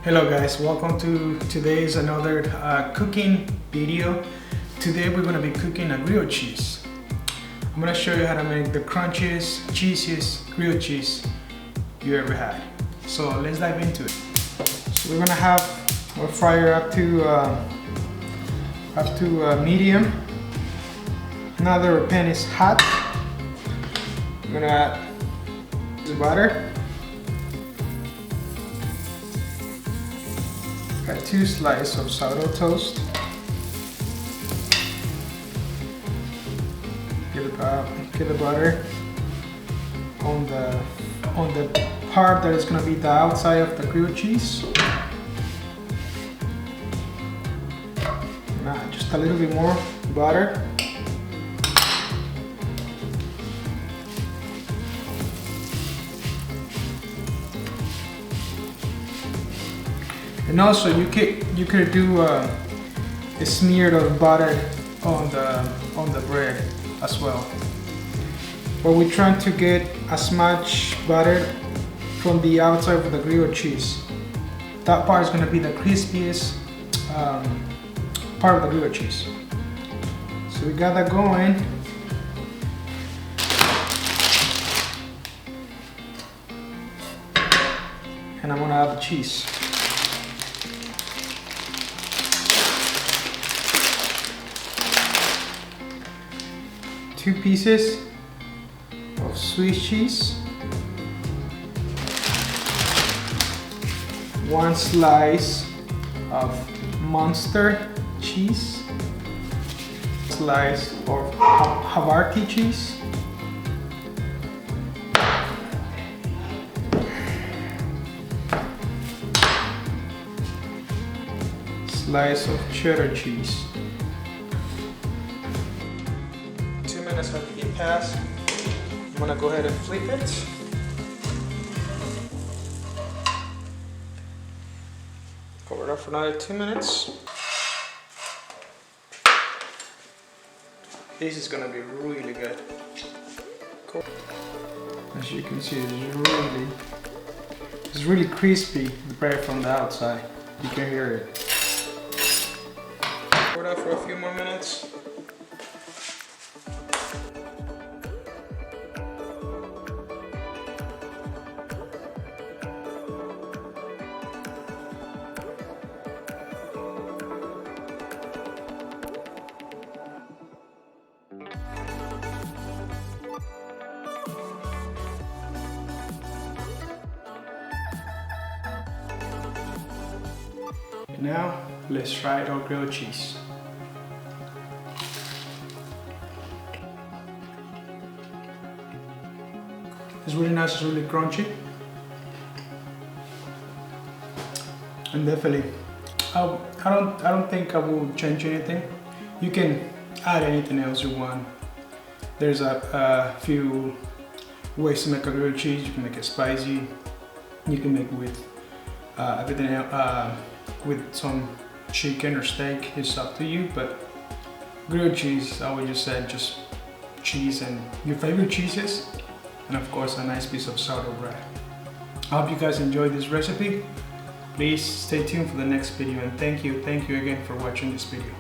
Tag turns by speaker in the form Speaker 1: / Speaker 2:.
Speaker 1: Hello guys, welcome to today's another cooking video. Today we're going to be cooking a grilled cheese. I'm going to show you how to make the crunchiest, cheesiest grilled cheese you ever had. So let's dive into it. So we're going to have our fryer up to medium. Now that our pan is hot, we're going to add the butter. Got 2 slices of sourdough toast. Get the butter on the part that is going to be the outside of the grilled cheese. Now just a little bit more butter. And also you could do a smear of butter on the bread as well. But we're trying to get as much butter from the outside of the grilled cheese. That part is going to be the crispiest part of the grilled cheese. So we got that going. And I'm going to add the cheese. Two pieces of Swiss cheese, 1 slice of muenster cheese, slice of Havarti cheese, slice of cheddar cheese. 2 minutes have passed. I'm gonna go ahead and flip it. Cover it up for another 2 minutes. This is gonna be really good. Cool. As you can see, it's really crispy, the bread from the outside. You can hear it. Cover it up for a few more minutes. Now, let's try our grilled cheese. It's really nice, it's really crunchy. And definitely, I don't think I will change anything. You can add anything else you want. There's a few ways to make a grilled cheese. You can make it spicy. You can make it with everything else. With some chicken or steak, it's up to you, but grilled cheese, I would just say just cheese and your favorite cheeses, and of course a nice piece of sourdough bread. I hope you guys enjoyed this recipe. Please stay tuned for the next video, and thank you again for watching this video.